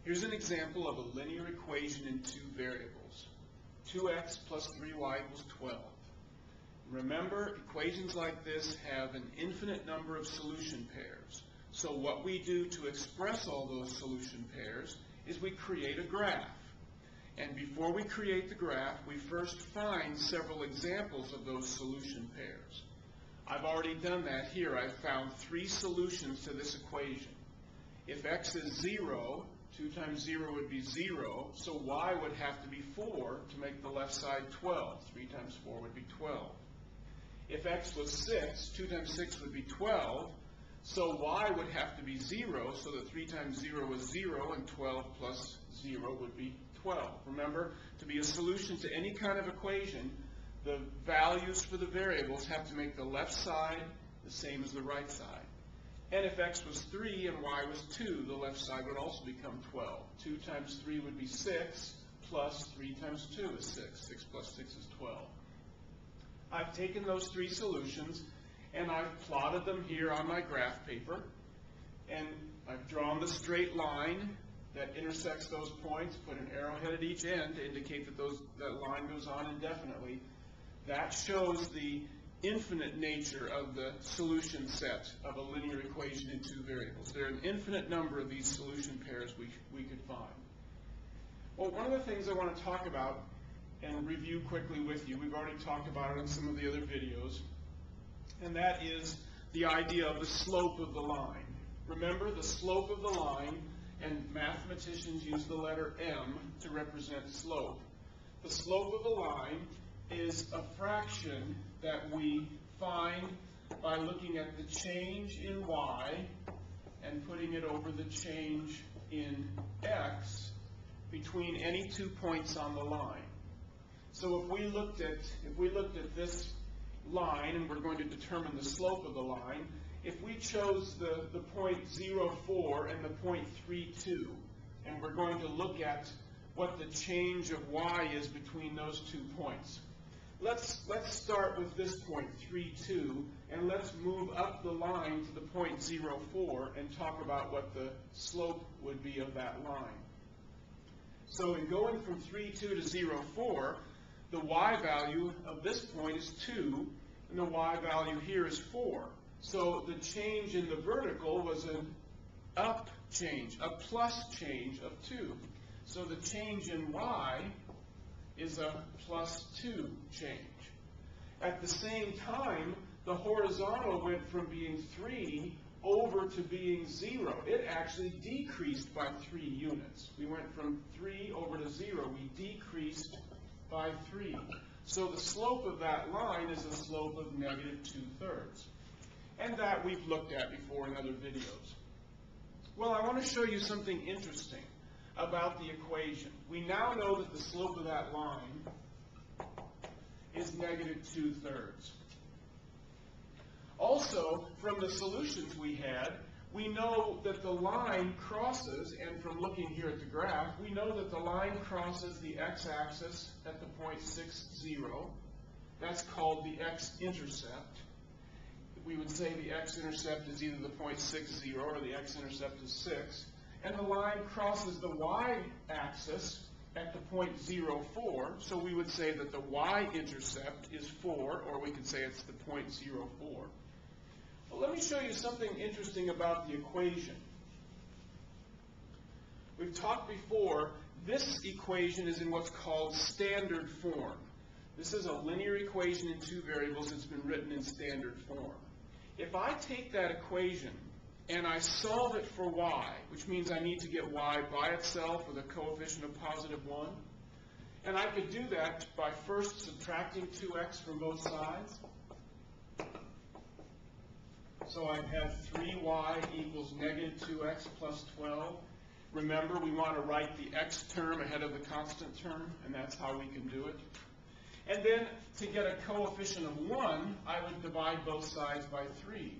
Here's an example of a linear equation in two variables. 2x plus 3y equals 12. Remember, equations like this have an infinite number of solution pairs. So what we do to express all those solution pairs is we create a graph. And before we create the graph, we first find several examples of those solution pairs. I've already done that here. I've found 3 solutions to this equation. If x is 0, 2 times 0 would be 0, so y would have to be 4 to make the left side 12. 3 times 4 would be 12. If x was 6, 2 times 6 would be 12, so y would have to be 0, so that 3 times 0 was 0, and 12 plus 0 would be 12. Remember, to be a solution to any kind of equation, the values for the variables have to make the left side the same as the right side. And if x was 3 and y was 2, the left side would also become 12. 2 times 3 would be 6, plus 3 times 2 is 6. 6 plus 6 is 12. I've taken those 3 solutions and I've plotted them here on my graph paper. And I've drawn the straight line that intersects those points, put an arrowhead at each end to indicate that that line goes on indefinitely. That shows the infinite nature of the solution set of a linear equation in two variables. There are an infinite number of these solution pairs we could find. Well, one of the things I want to talk about and review quickly with you, we've already talked about it in some of the other videos, and that is the idea of the slope of the line. Remember, the slope of the line, and mathematicians use the letter m to represent slope. The slope of the line is a fraction that we find by looking at the change in y and putting it over the change in x between any 2 points on the line. So if we looked at this line and we're going to determine the slope of the line, if we chose the point 0,4 and the point 3,2, and we're going to look at what the change of y is between those 2 points. Let's start with this point 3,2, and let's move up the line to the point 0,4 and talk about what the slope would be of that line. So in going from 3,2 to 0,4, the y value of this point is 2, and the y value here is 4. So the change in the vertical was an up change, a plus change of 2. So the change in y is a plus 2 change. At the same time, the horizontal went from being 3 over to being 0. It actually decreased by 3 units. We went from 3 over to 0. We decreased by 3. So the slope of that line is a slope of negative 2/3. And that we've looked at before in other videos. Well, I want to show you something interesting about the equation. We now know that the slope of that line is negative 2/3. Also, from the solutions we had, we know that the line crosses, and from looking here at the graph, we know that the line crosses the x-axis at the point 6, 0. That's called the x-intercept. We would say the x-intercept is either the point 6, 0 or the x-intercept is 6. And the line crosses the y-axis at the point 0,4, so we would say that the y-intercept is 4, or we could say it's the point 0,4. Well, let me show you something interesting about the equation. We've talked before, this equation is in what's called standard form. This is a linear equation in two variables that's been written in standard form. If I take that equation and I solve it for y, which means I need to get y by itself with a coefficient of positive 1, and I could do that by first subtracting 2x from both sides. So I have 3y equals negative 2x plus 12. Remember, we want to write the x term ahead of the constant term, and that's how we can do it. And then, to get a coefficient of 1, I would divide both sides by 3.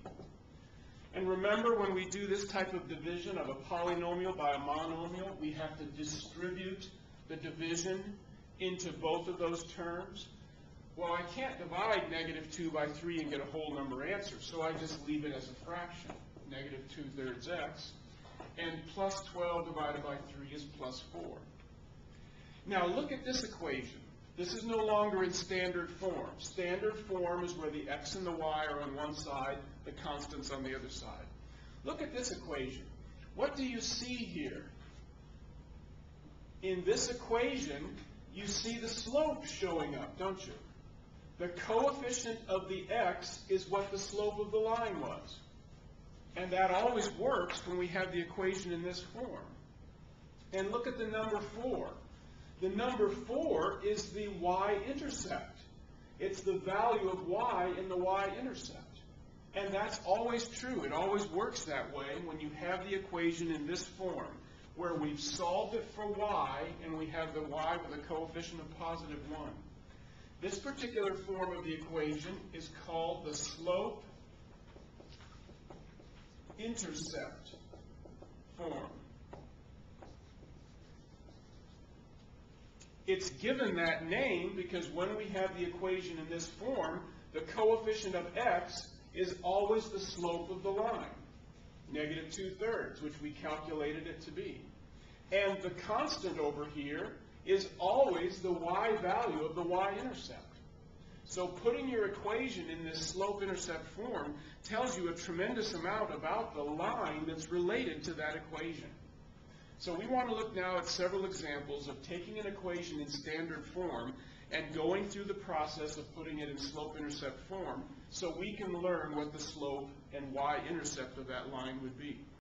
And remember, when we do this type of division of a polynomial by a monomial, we have to distribute the division into both of those terms. Well, I can't divide negative 2 by 3 and get a whole number answer, so I just leave it as a fraction, negative 2/3 x. and plus 12 divided by 3 is plus 4. Now look at this equation. This is no longer in standard form. Standard form is where the x and the y are on one side, the constants on the other side. Look at this equation. What do you see here? In this equation, you see the slope showing up, don't you? The coefficient of the x is what the slope of the line was. And that always works when we have the equation in this form. And look at the number 4. The number 4 is the y-intercept. It's the value of y in the y-intercept. And that's always true. It always works that way when you have the equation in this form, where we've solved it for y, and we have the y with a coefficient of positive 1. This particular form of the equation is called the slope-intercept form. It's given that name because when we have the equation in this form, the coefficient of x is always the slope of the line, negative 2/3, which we calculated it to be. And the constant over here is always the y value of the y-intercept. So putting your equation in this slope-intercept form tells you a tremendous amount about the line that's related to that equation. So we want to look now at several examples of taking an equation in standard form and going through the process of putting it in slope-intercept form so we can learn what the slope and y-intercept of that line would be.